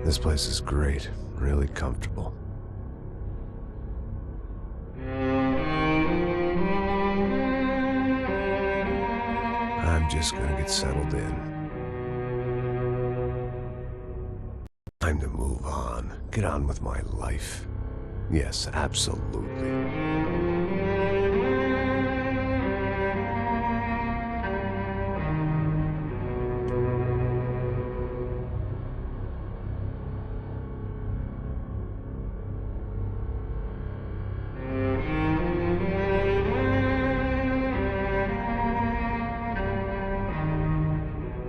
This place is great, really comfortable. I'm just gonna get settled in. Time to move on. Get on with my life. Yes, absolutely.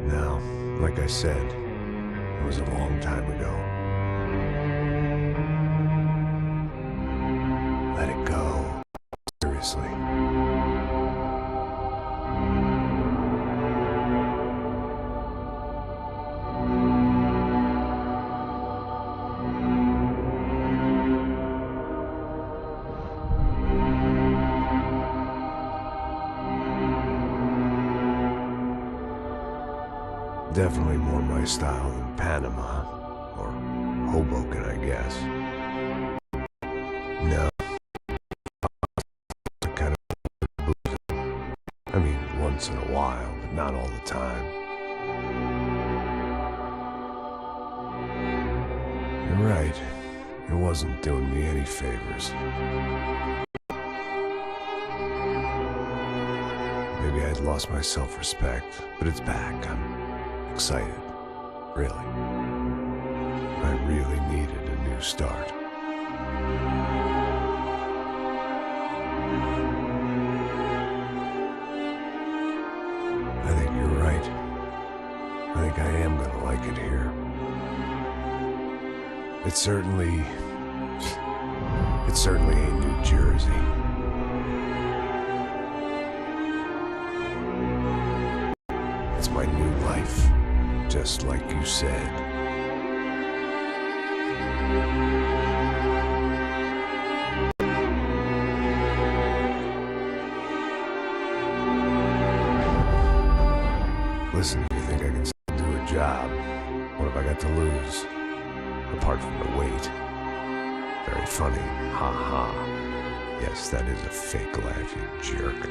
Now, like I said, it was a long time ago. Let it go. Seriously. Definitely more my style than Panama, or Hoboken, I guess. No. Kind of boozing. I mean, once in a while, but not all the time. You're right. It wasn't doing me any favors. Maybe I'd lost my self-respect, but it's back. I'm excited. Really. I really needed a new start. I think you're right. I think I am gonna like it here. It's certainly ain't New Jersey. It's my new life, just like you said. Listen, if you think I can still do a job, what have I got to lose? Apart from the weight. Very funny, ha ha. Yes, that is a fake laugh, you jerk.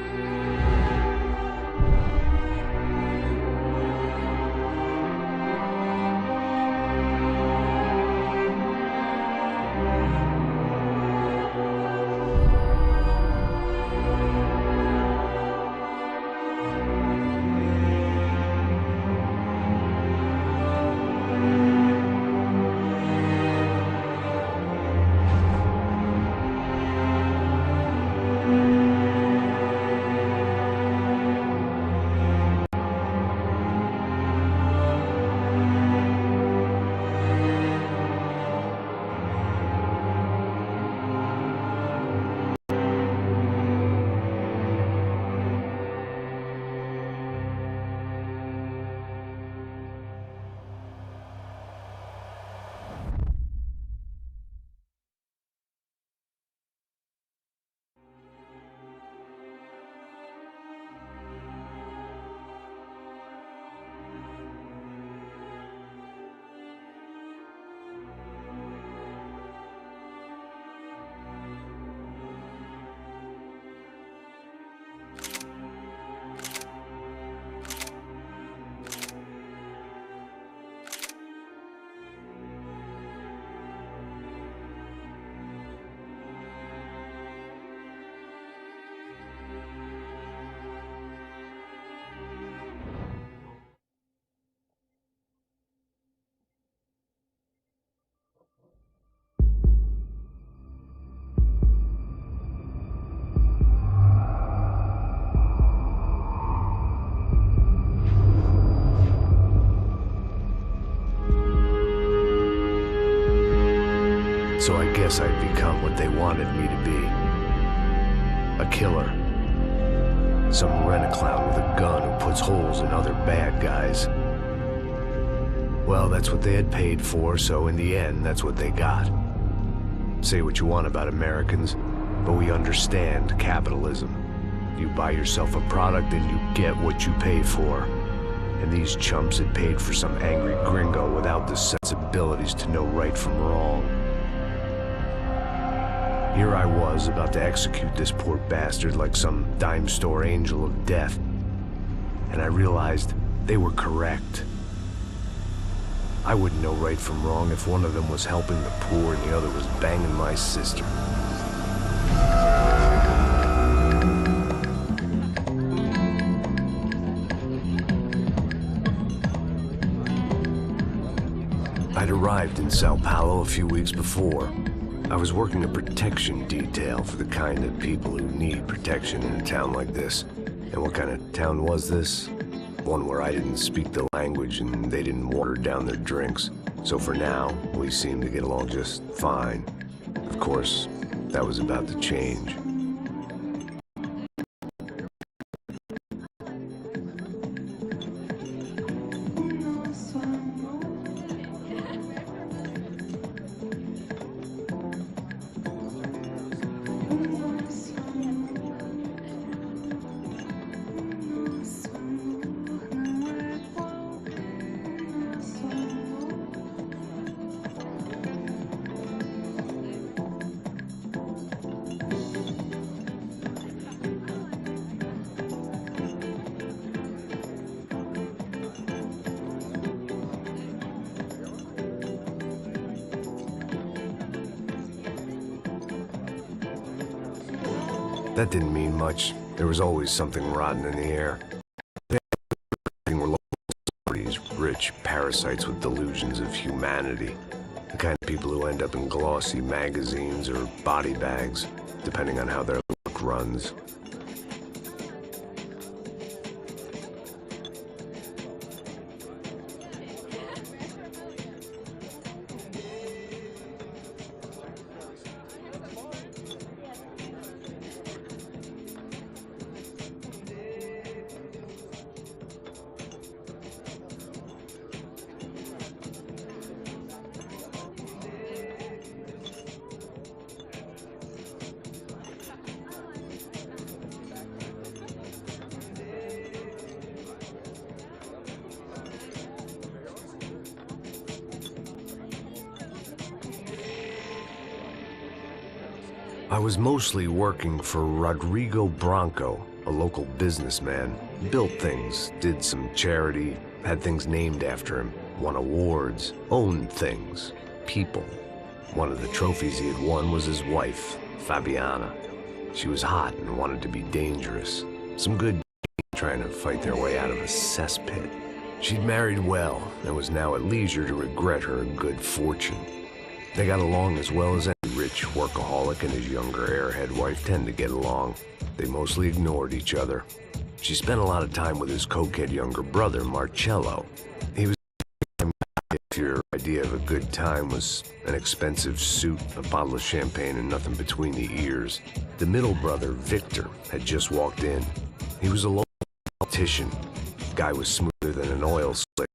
So I guess I'd become what they wanted me to be. A killer. Some rent-a-clown with a gun who puts holes in other bad guys. Well, that's what they had paid for, so in the end, that's what they got. Say what you want about Americans, but we understand capitalism. You buy yourself a product and you get what you pay for. and these chumps had paid for some angry gringo without the sensibilities to know right from wrong. Here I was, about to execute this poor bastard like some dime store angel of death, and I realized they were correct. I wouldn't know right from wrong if one of them was helping the poor and the other was banging my sister. I'd arrived in Sao Paulo a few weeks before. I was working a protection detail for the kind of people who need protection in a town like this. And what kind of town was this? One where I didn't speak the language and they didn't water down their drinks. So for now, we seemed to get along just fine. Of course, that was about to change. That didn't mean much. There was always something rotten in the air. They were local celebrities, rich parasites with delusions of humanity. The kind of people who end up in glossy magazines or body bags, depending on how their luck runs. I was mostly working for Rodrigo Branco, a local businessman. Built things, did some charity, had things named after him, won awards, owned things, people. One of the trophies he had won was his wife, Fabiana. She was hot and wanted to be dangerous. Some good trying to fight their way out of a cesspit. She'd married well and was now at leisure to regret her good fortune. They got along as well as any rich workaholic and his younger airhead wife tend to get along. They mostly ignored each other. She spent a lot of time with his cokehead younger brother, Marcello. He was if your idea of a good time was an expensive suit, a bottle of champagne, and nothing between the ears. The middle brother, Victor, had just walked in. He was a local politician. Guy was smoother than an oil slick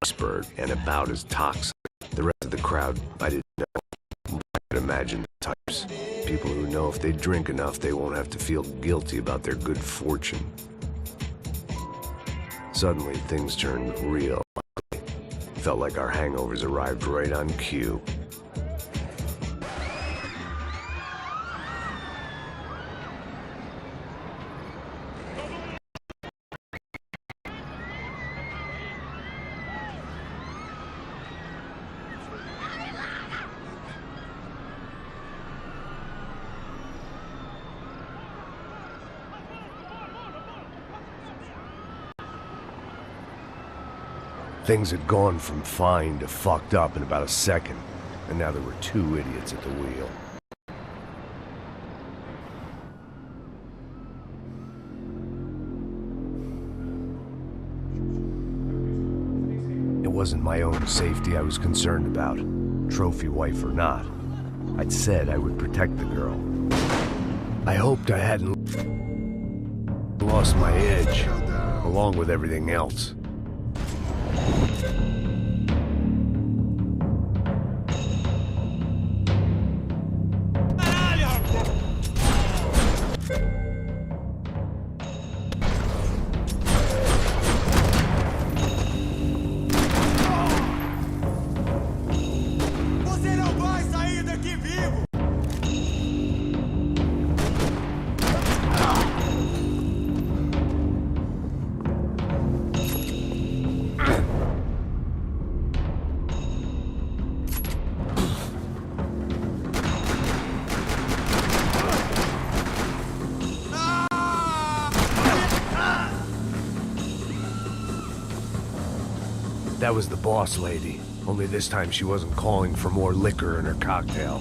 iceberg and about as toxic. The rest of the crowd, I didn't know. I could imagine the types. People who know if they drink enough, they won't have to feel guilty about their good fortune. Suddenly, things turned real ugly. Felt like our hangovers arrived right on cue. Things had gone from fine to fucked up in about a second, and now there were two idiots at the wheel. It wasn't my own safety I was concerned about, trophy wife or not. I'd said I would protect the girl. I hoped I hadn't lost my edge, along with everything else. That was the boss lady. Only this time she wasn't calling for more liquor in her cocktail.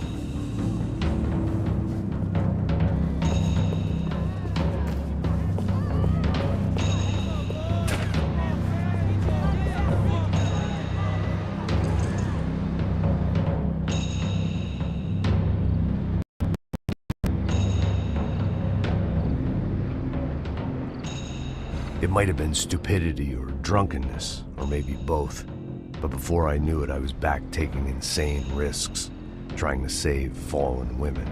It might have been stupidity or drunkenness, or maybe both. But before I knew it, I was back taking insane risks, trying to save fallen women.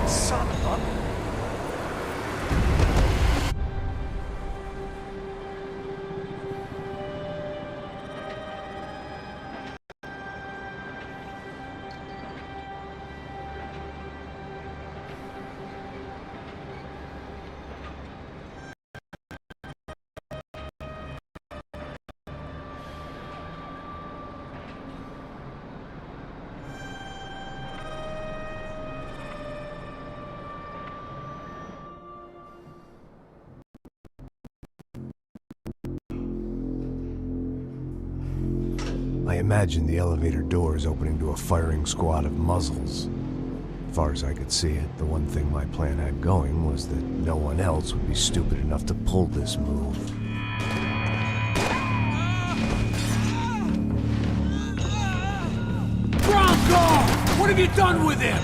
Son of a... I imagined the elevator doors opening to a firing squad of muzzles. As far as I could see it, the one thing my plan had going was that no one else would be stupid enough to pull this move. Bronco! What have you done with him?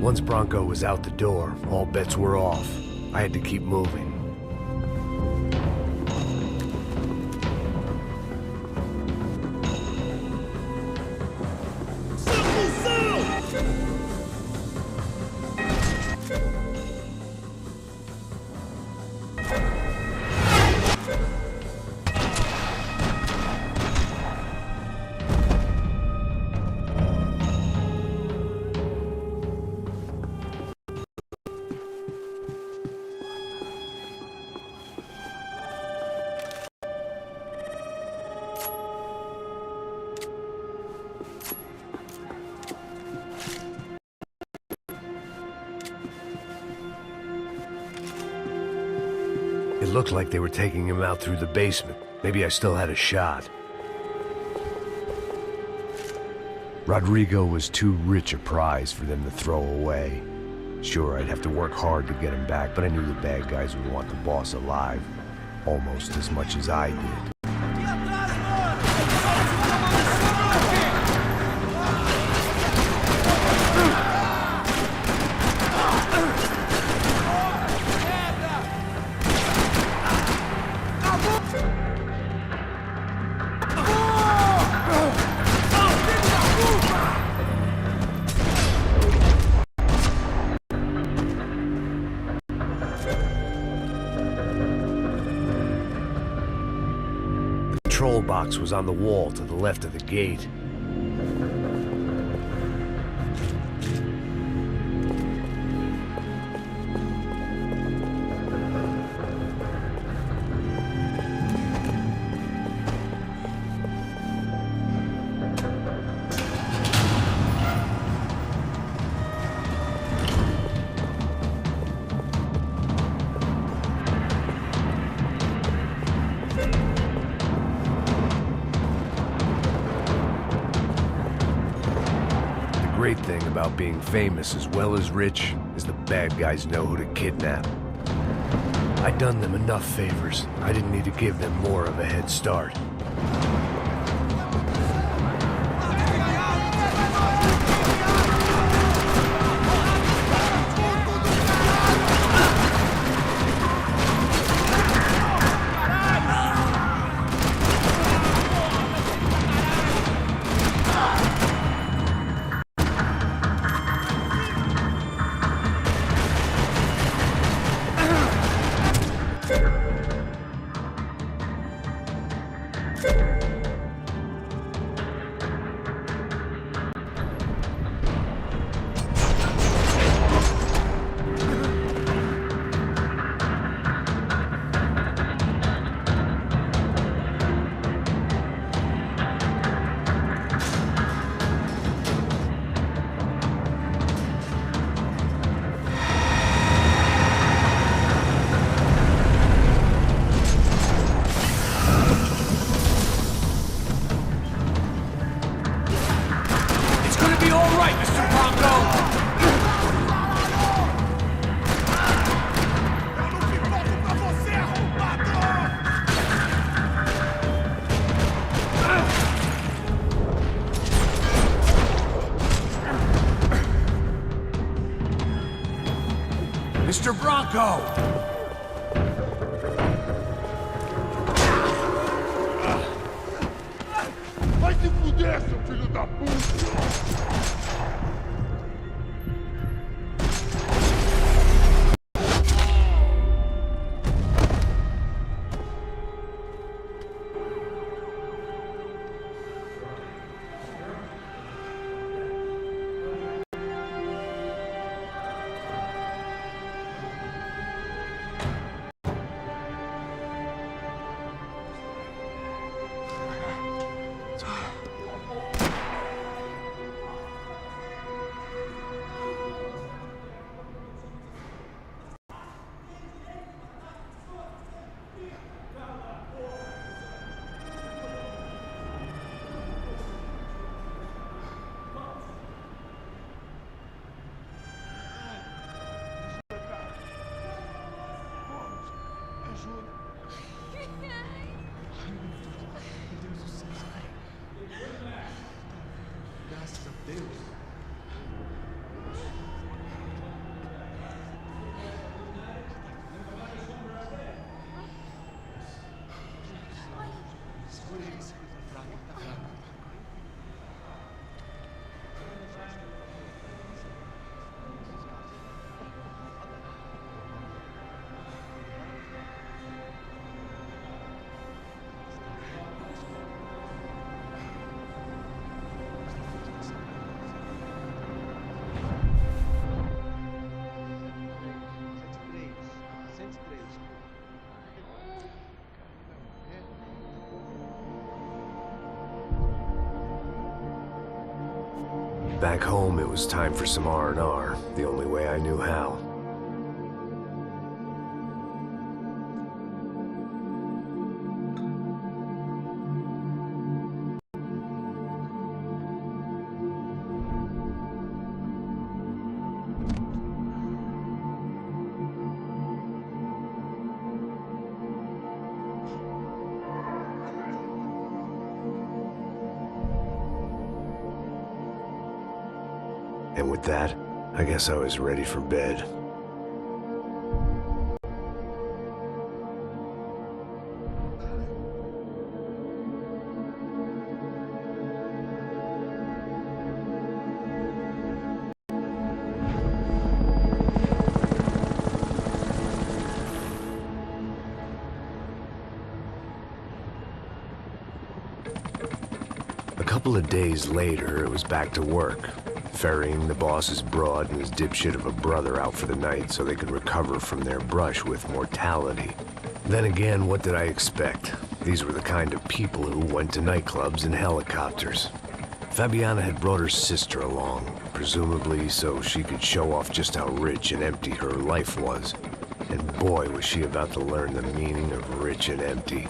Once Bronco was out the door, all bets were off. I had to keep moving. It looked like they were taking him out through the basement. Maybe I still had a shot. Rodrigo was too rich a prize for them to throw away. Sure, I'd have to work hard to get him back, but I knew the bad guys would want the boss alive, almost as much as I did. The control box was on the wall to the left of the gate. The great thing about being famous as well as rich is the bad guys know who to kidnap. I'd done them enough favors. I didn't need to give them more of a head start. Mr. Bronco! Vai se fuder, seu filho da puta! Graças a Deus. Segura ele, tá fraco, tá fraco. Back home, it was time for some R&R, the only way I knew how. And with that, I guess I was ready for bed. A couple of days later, it was back to work. Ferrying the boss's broad and his dipshit of a brother out for the night so they could recover from their brush with mortality. Then again, what did I expect? These were the kind of people who went to nightclubs in helicopters. Fabiana had brought her sister along, presumably so she could show off just how rich and empty her life was. And boy, was she about to learn the meaning of rich and empty.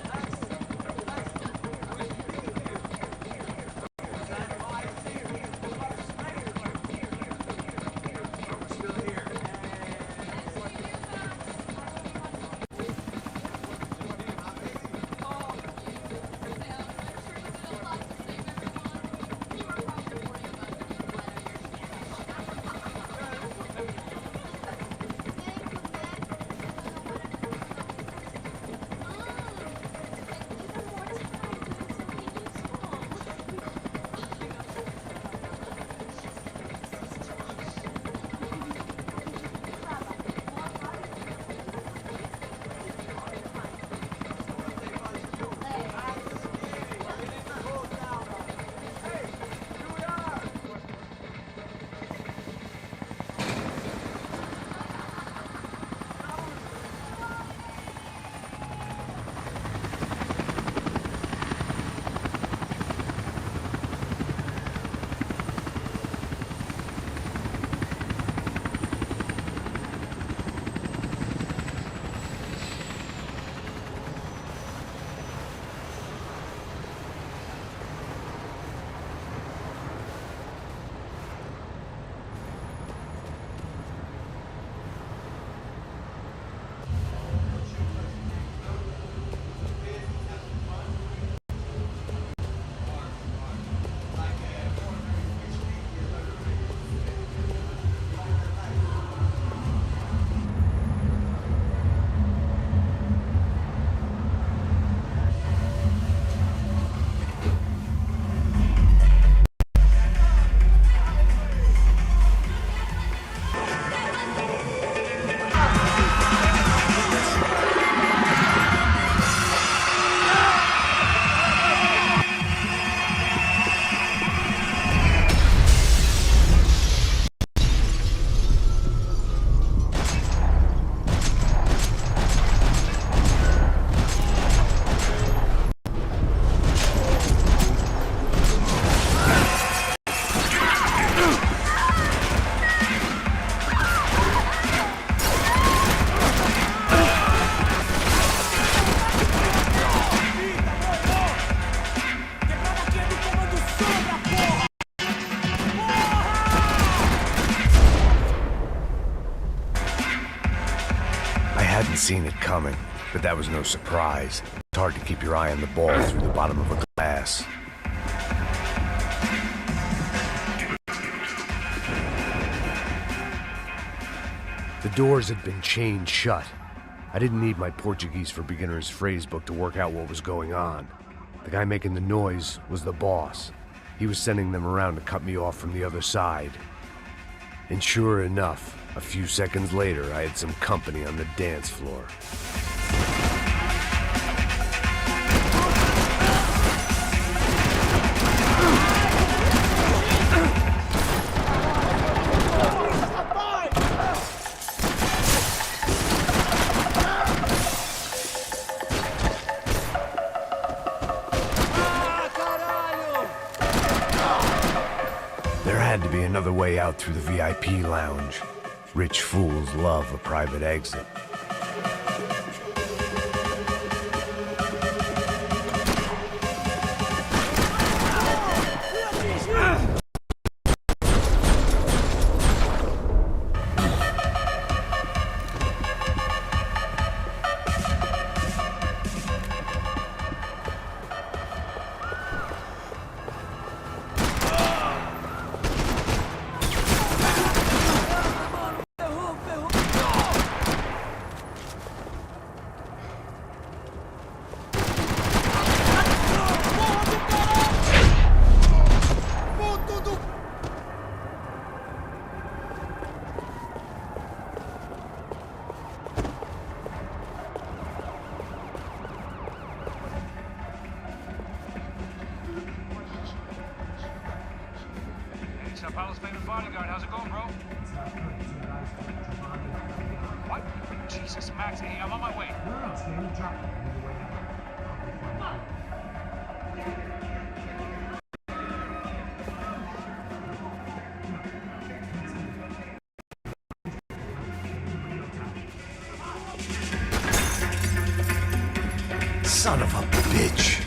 hadn't seen it coming, but that was no surprise. It's hard to keep your eye on the ball through the bottom of a glass. The doors had been chained shut. I didn't need my Portuguese for Beginners phrase book to work out what was going on. The guy making the noise was the boss. He was sending them around to cut me off from the other side. And sure enough, a few seconds later, I had some company on the dance floor. There had to be another way out through the VIP lounge. Rich fools love a private exit. Sao Paulo's famous bodyguard. How's it going, bro? What? Jesus, Max. Hey, I'm on my way. No, stay in the truck. On the way out. Son of a bitch.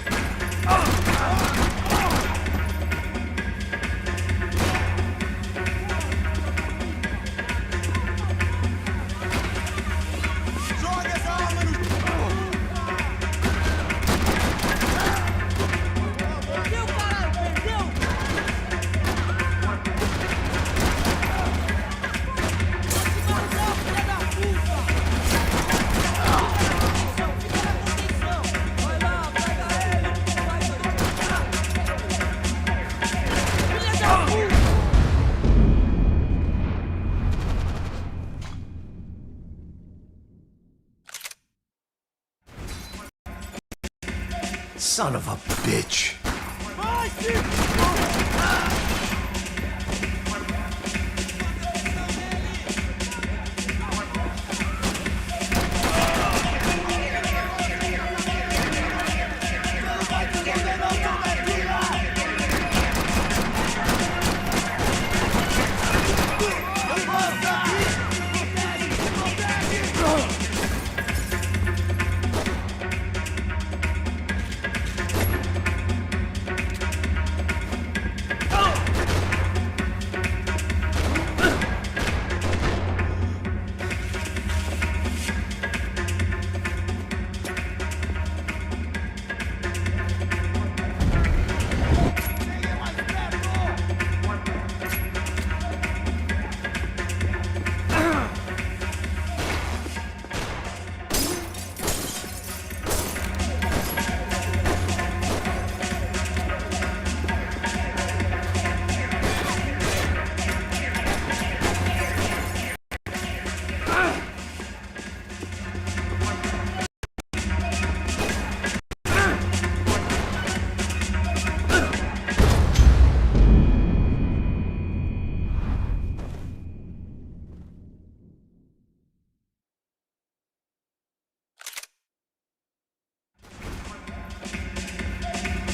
Son of a bitch.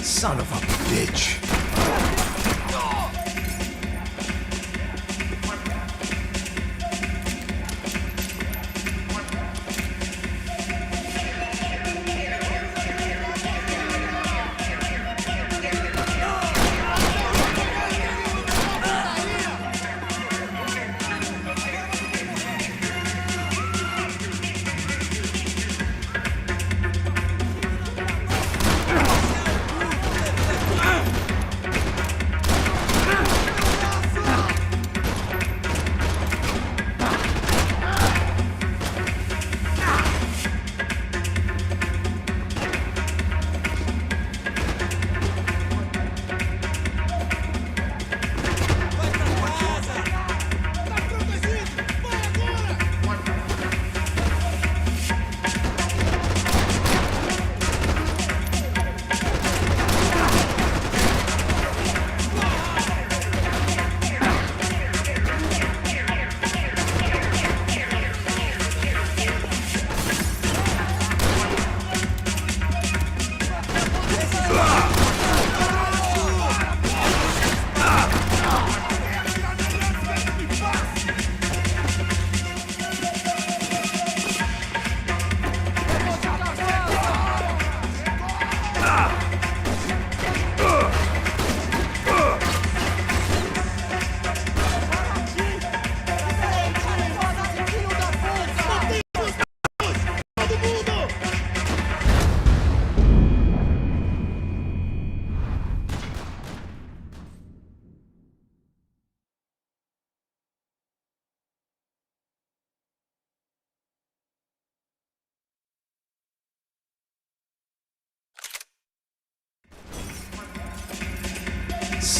Son of a bitch.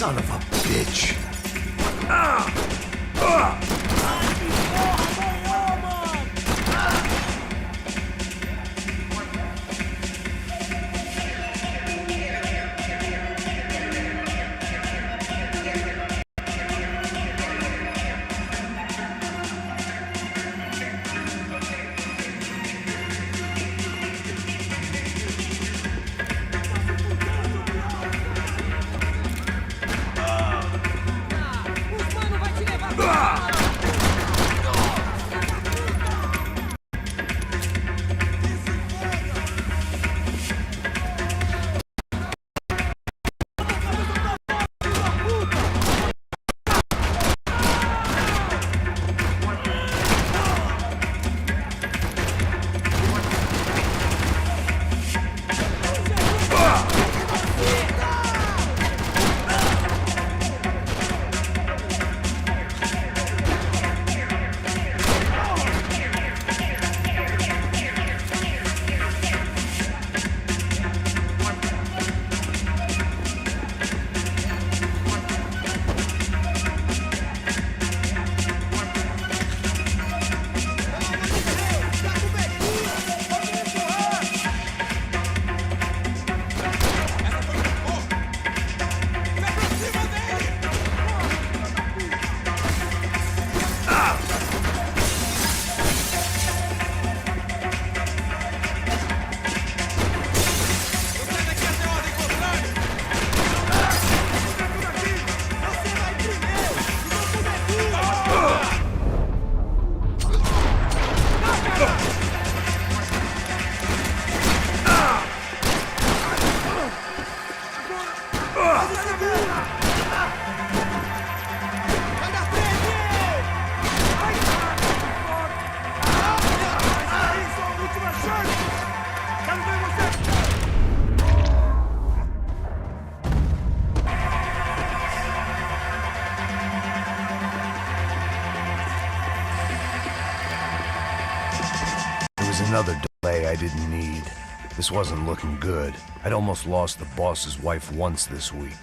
Son of a bitch. Another delay I didn't need. This wasn't looking good. I'd almost lost the boss's wife once this week.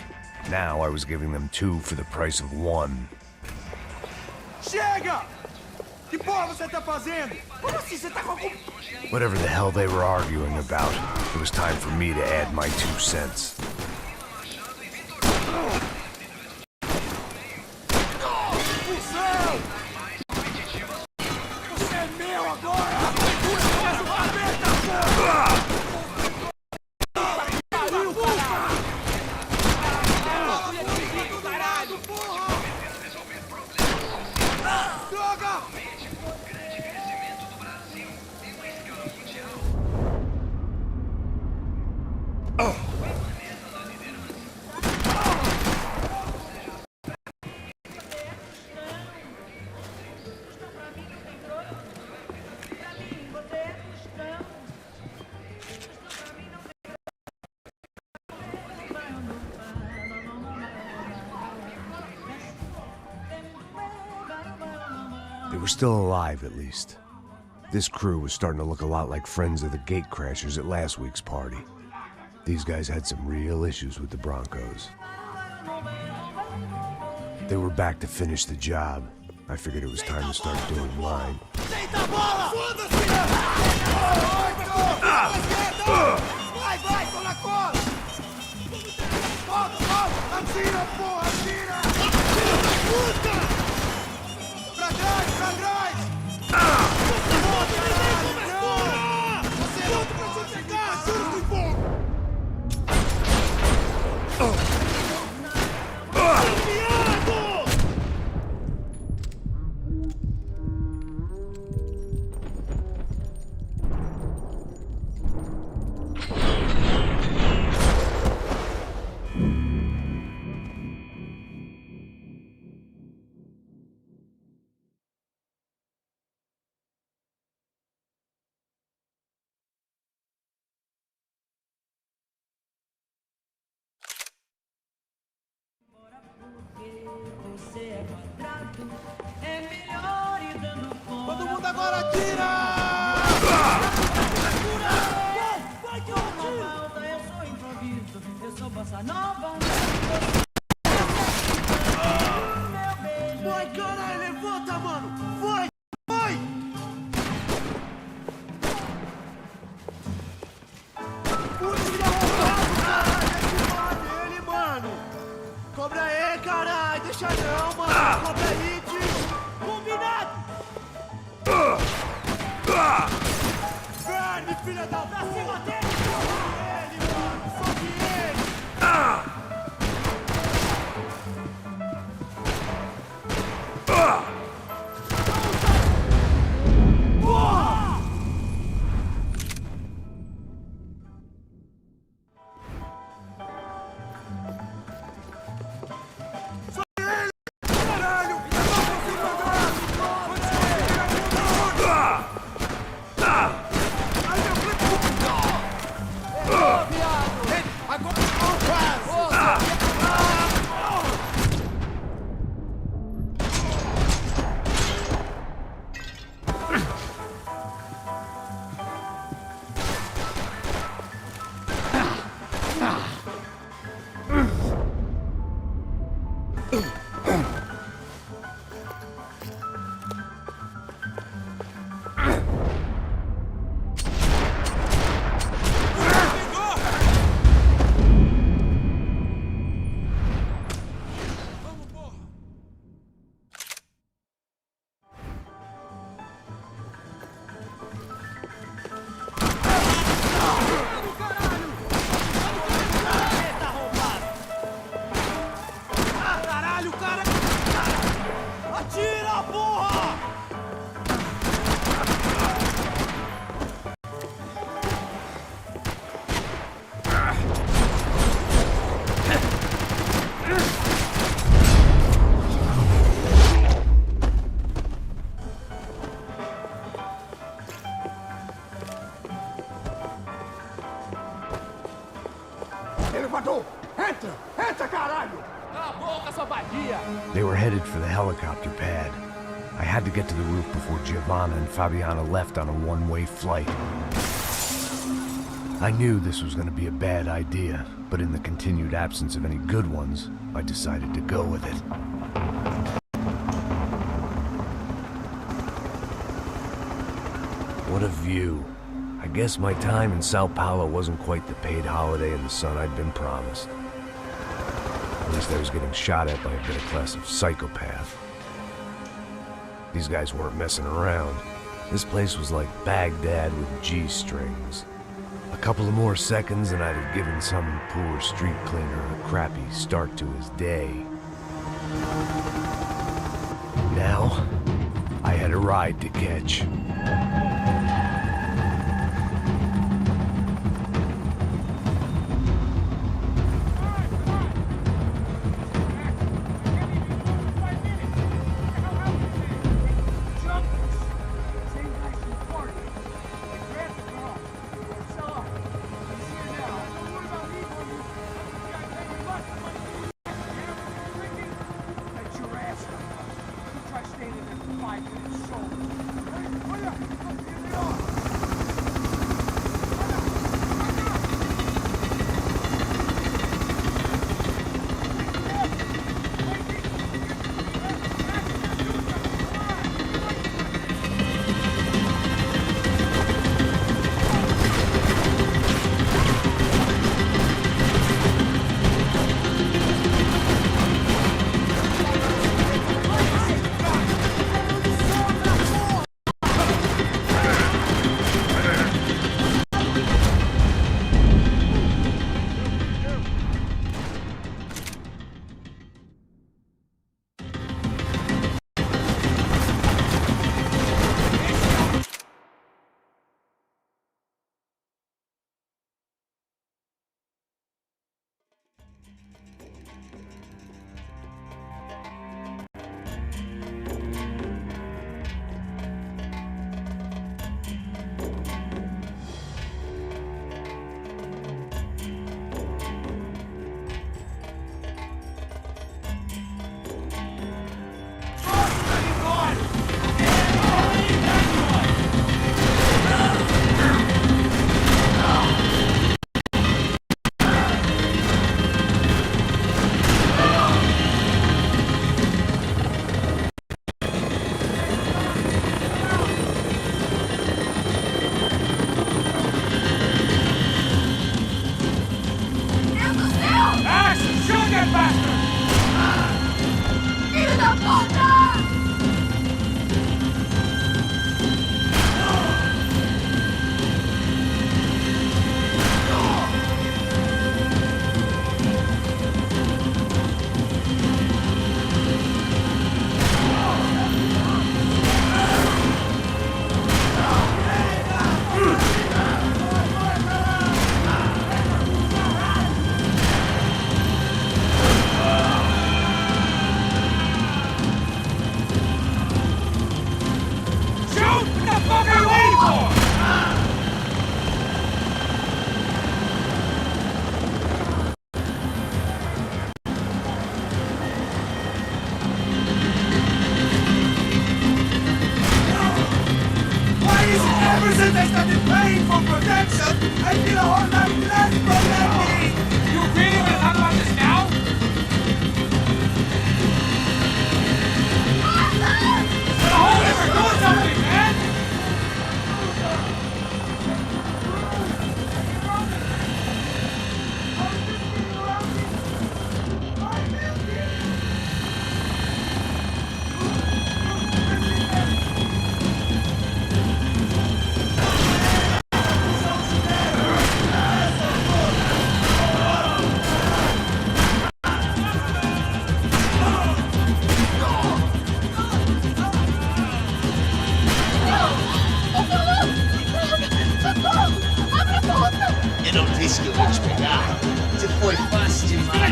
Now I was giving them 2 for the price of 1. Chega! Que porra você tá fazendo? Como assim você tá com algum... Whatever the hell they were arguing about, it was time for me to add my 2 cents. Você é meu agora! They were still alive, at least. This crew was starting to look a lot like friends of the gatecrashers at last week's party. These guys had some real issues with the Broncos. They were back to finish the job. I figured it was time to start doing mine. Atira, porra, atira! Pra trás, pra trás! Você é outro pra te pegar! Juro que fogo! Todo mundo agora atira! Vai que eu atiro! Eu sou improviso, eu sou bossa nova. filha da puta! Pra cima dele! Ele, mano! Sobe ele! Atira, porra! Elevador! Entra! Entra, caralho! Cala a boca, sua vadia! They were headed for the helicopter pad. I had to get to the roof before Giovanna and Fabiana left on a one-way flight. I knew this was going to be a bad idea, but in the continued absence of any good ones, I decided to go with it. What a view. I guess my time in Sao Paulo wasn't quite the paid holiday in the sun I'd been promised. At least I was getting shot at by a middle-class of psychopath. These guys weren't messing around. This place was like Baghdad with G-strings. A couple of more seconds and I'd have given some poor street cleaner a crappy start to his day. Now, I had a ride to catch. Since I started paying for protection, I feel a whole lot less protected! You really want to talk about this now? Oh, we're doing something, man! Eu não disse que eu ia te pegar. Você foi fácil demais.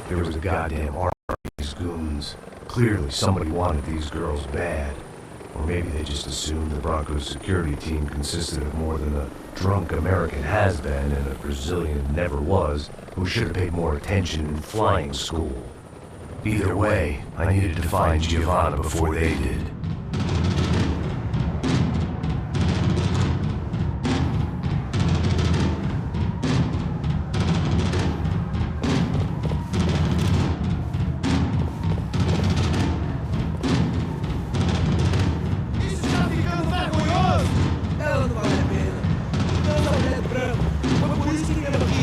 There was a goddamn army of these goons. Clearly somebody wanted these girls bad. Or maybe they just assumed the Broncos security team consisted of more than a drunk American has-been and a Brazilian never-was who should have paid more attention in flying school. Either way, I needed to find Giovanna before they did. Isso está ficando vergonhoso! Ela não vale a pena. Não é mulher branca. Foi por isso que veio aqui.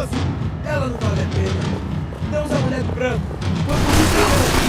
vergonhoso! Ela não vale a pena. Não usa mulher branca. Foi por isso que eu...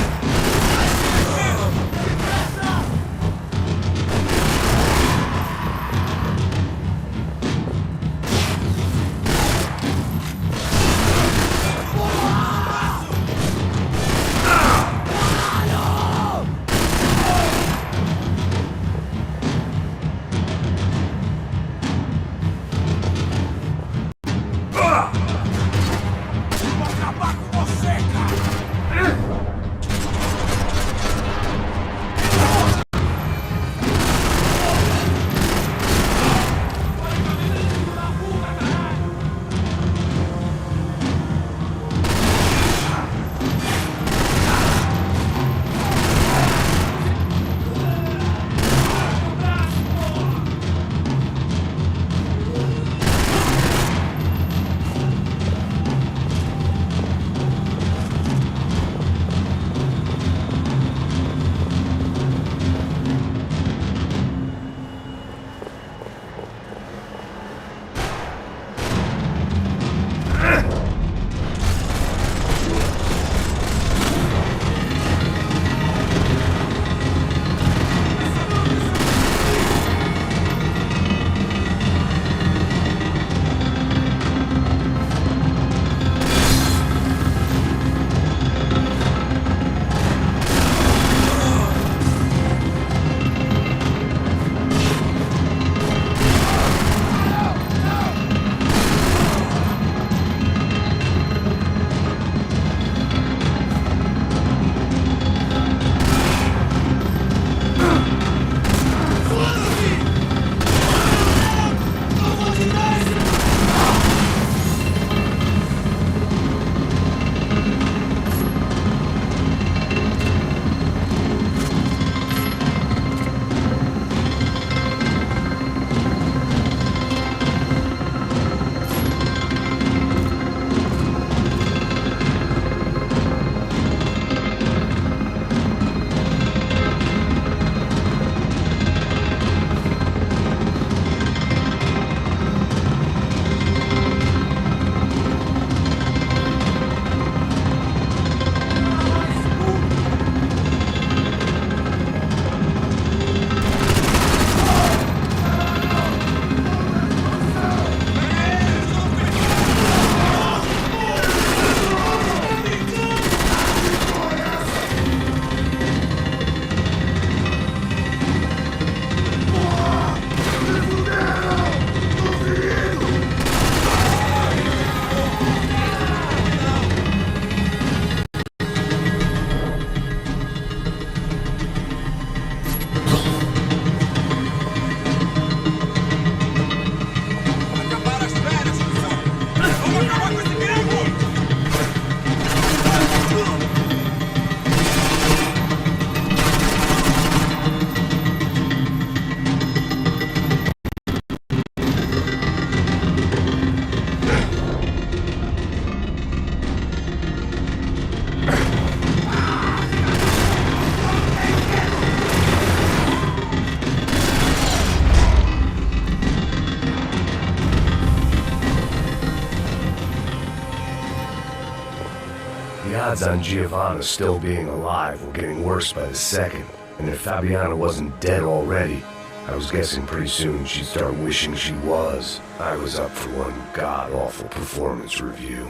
The odds on Giovanna still being alive were getting worse by the second, and if Fabiana wasn't dead already, I was guessing pretty soon she'd start wishing she was. I was up for one god-awful performance review.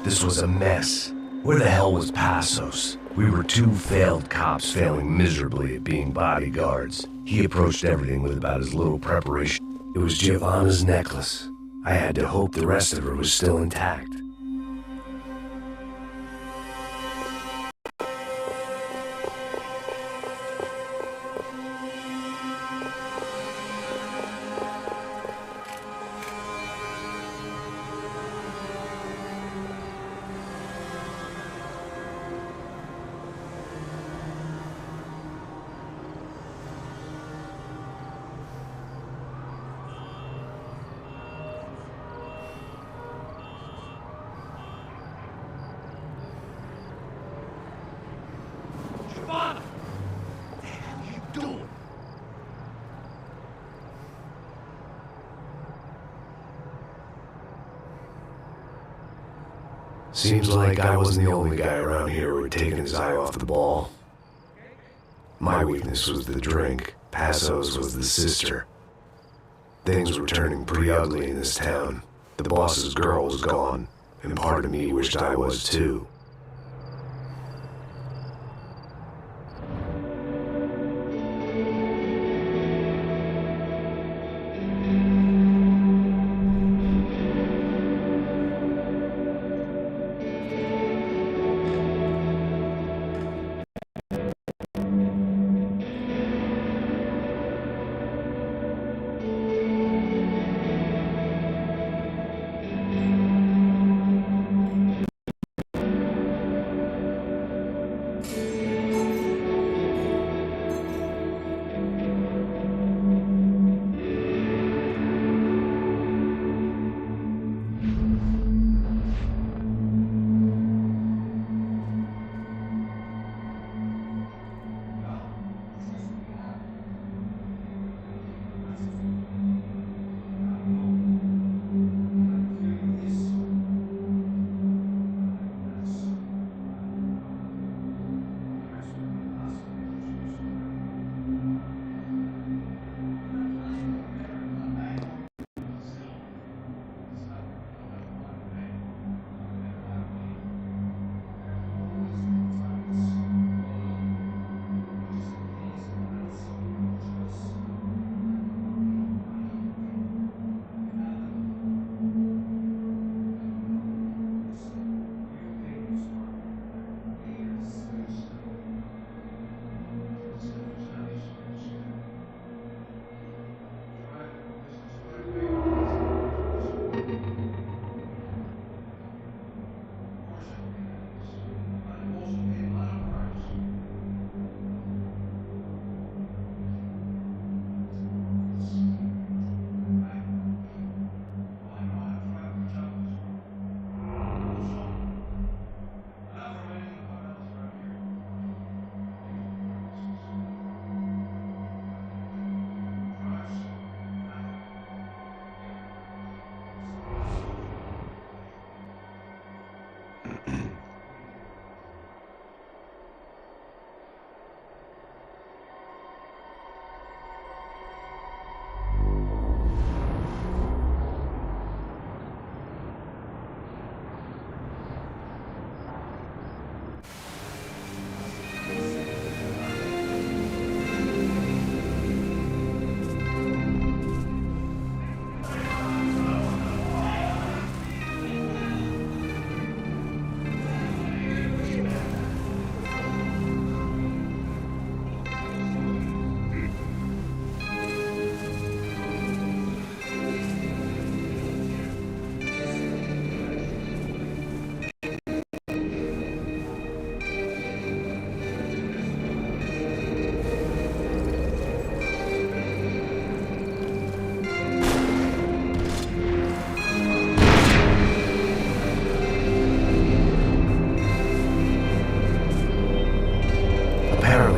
This was a mess. Where the hell was Passos? We were two failed cops failing miserably at being bodyguards. He approached everything with about as little preparation. It was Giovanna's necklace. I had to hope the rest of her was still intact. Seems like I wasn't the only guy around here who had taken his eye off the ball. My weakness was the drink. Passo's was the sister. Things were turning pretty ugly in this town. The boss's girl was gone, and part of me wished I was too.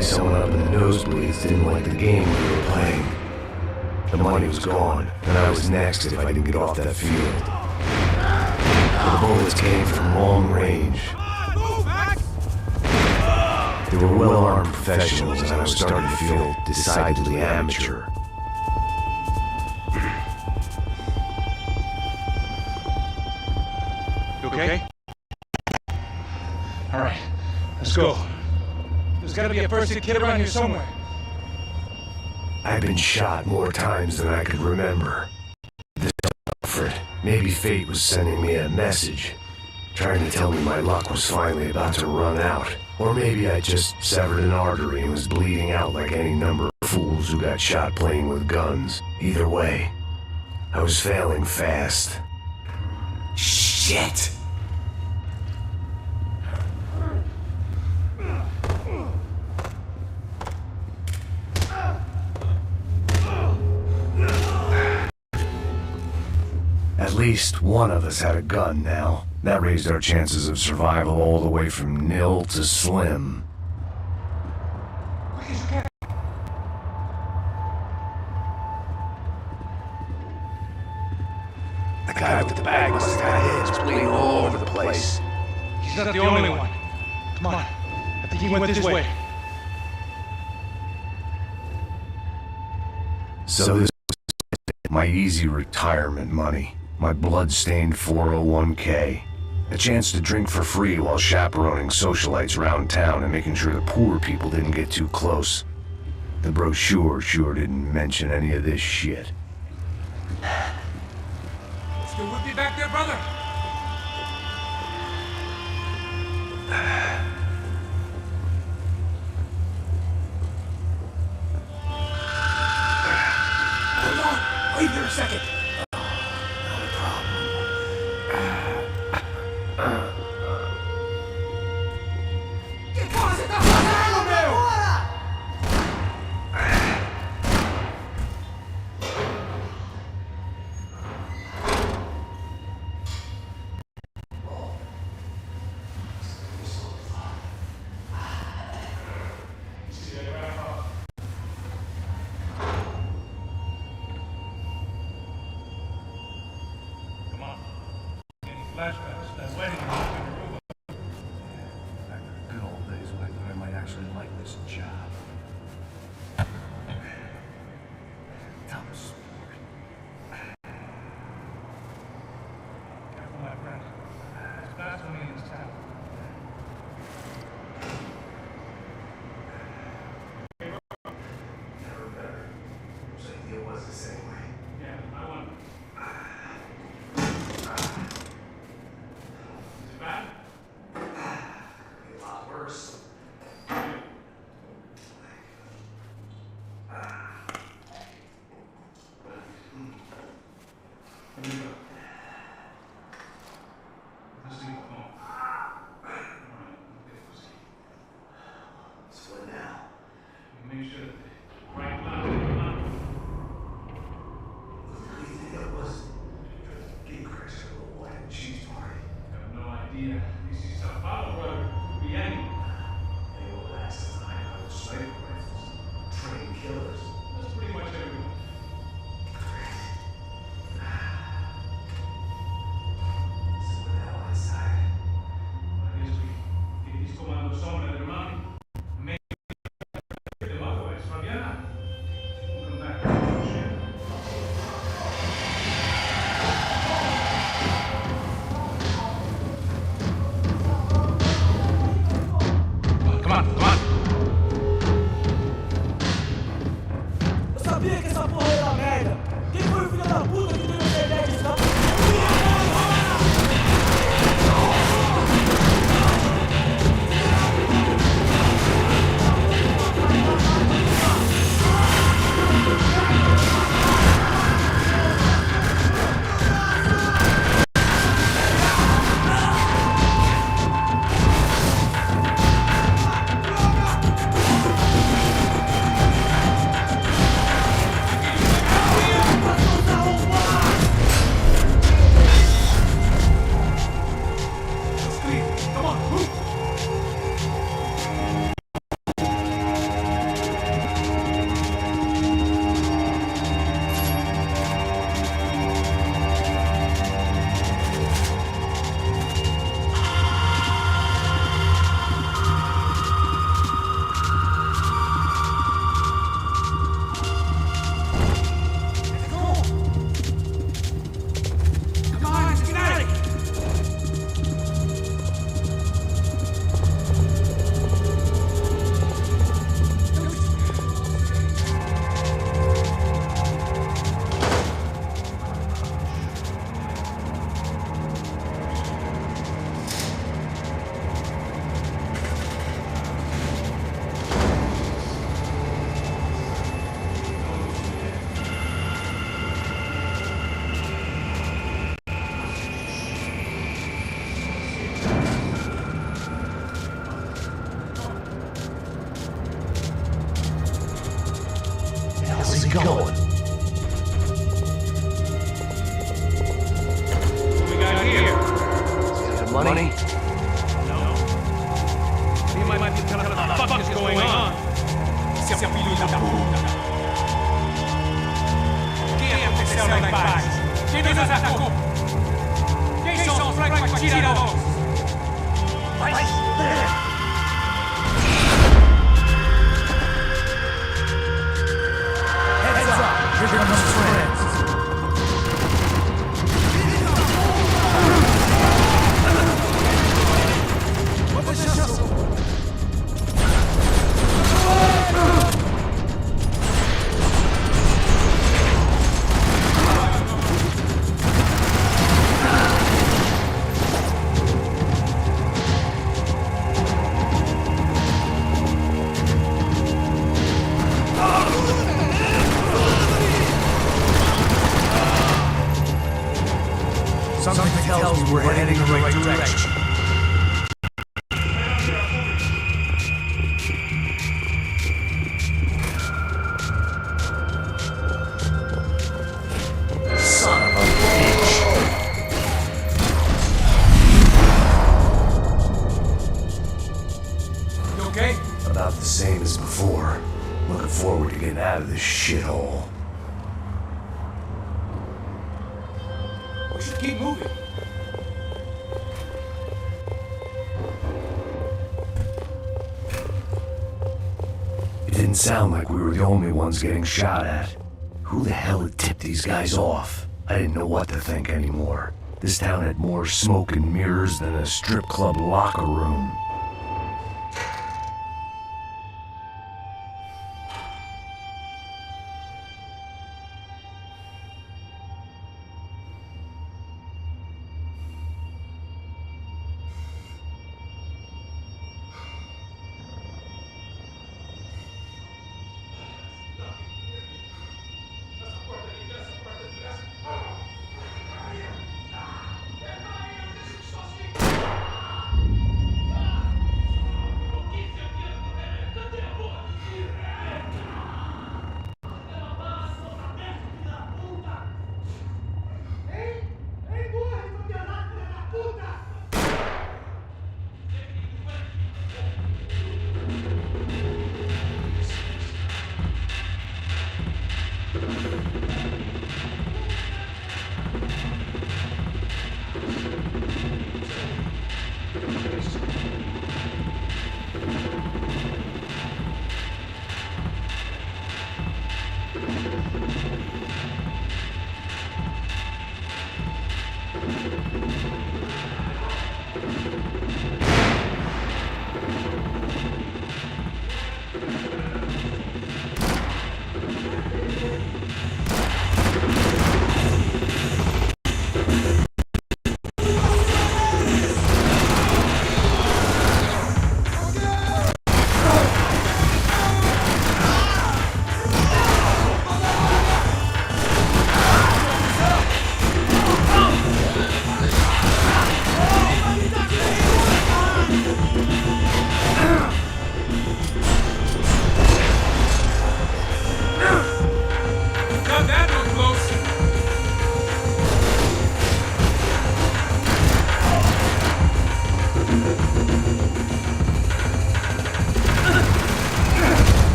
Someone up in the nosebleeds didn't like the game we were playing. The money was gone, and I was next if I didn't get off that field. But the bullets came from long range. They were well-armed professionals, and I was starting to feel decidedly amateur. You okay? All right, let's go. There's gotta be a first-aid kit around here somewhere. I've been shot more times than I could remember. This effort, maybe fate was sending me a message, trying to tell me my luck was finally about to run out. Or maybe I just severed an artery and was bleeding out like any number of fools who got shot playing with guns. Either way, I was failing fast. Shit! At least one of us had a gun now. That raised our chances of survival all the way from nil to slim. The guy with the bag must have got hit. It's bleeding all over the place. He's not the only one. Come on. I think he went this way. So this was my easy retirement money, my blood-stained 401k, a chance to drink for free while chaperoning socialites around town and making sure the poor people didn't get too close. The brochure sure didn't mention any of this shit. Still with me back there, brother? Hold on! Wait there a second! Que porra você tá fazendo, meu? Flashbacks, that wedding in Aruba. Back in the good old days when I thought I might actually like this job. Dumb sport. Careful, my friend. It's blasphemy in this town. Never better. Wish I knew it was the same way. Yeah, I won. Is it bad? A lot worse. Here we go. Let's see what's going on. All right, okay, let's see. So what now? You make sure that the right line is in line. What do you think it was? Game crashed at a little wine and cheese party. I have no idea. You see Sao Paulo, brother. Could be anyone. They will last as 900 sniper rifles. Trained killers. That's pretty much everyone. So what now inside? I guess we get these comandos sobre their money. Maybe get them otherwise. Fabiana. We'll come back. Shit. Come on, come on. Eu sabia que essa porra ia dar merda! Quem foi o filho da puta que deu essa ideia de escapar? How's he going? What we got here? The money? No. He might be telling us what the fuck is going on. Seu filho da puta. Quem aconteceu lá embaixo? Quem nos atacou? Quem são os fragos atiradores? right direction. Son of a bitch! You okay? About the same as before. Looking forward to getting out of this shithole. We should keep moving. It didn't sound like we were the only ones getting shot at. Who the hell had tipped these guys off? I didn't know what to think anymore. This town had more smoke and mirrors than a strip club locker room.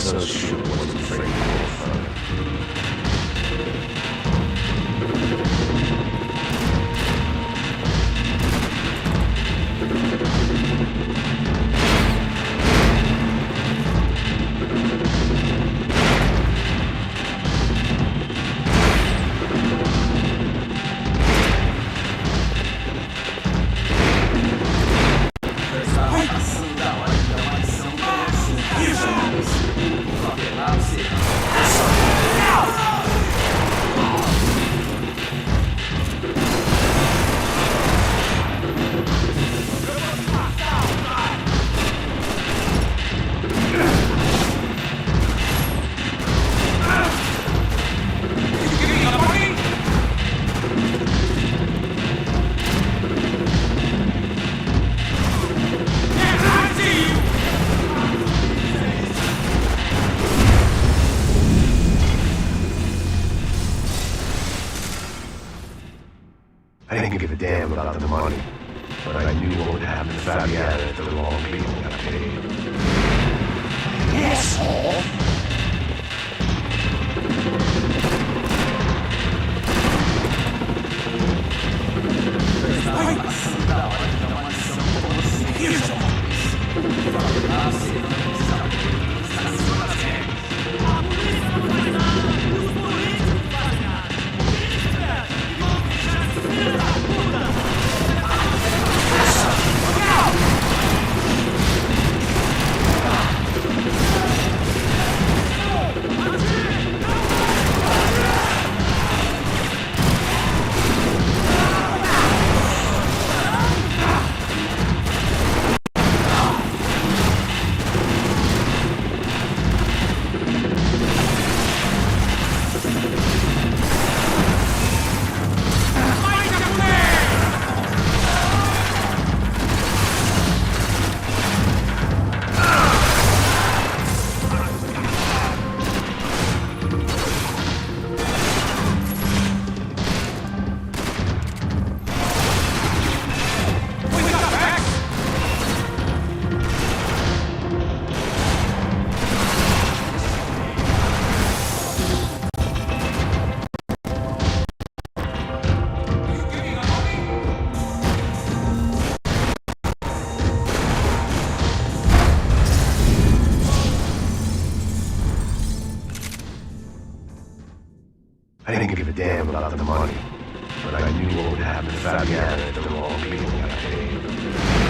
so sure wasn't afraid to go further. Isso! I didn't give a damn about the money, but I knew what would happen to Fabiana if the wrong people got paid. Asshole! I didn't give a damn about the money, but I knew what would happen to Fabiana if the wrong people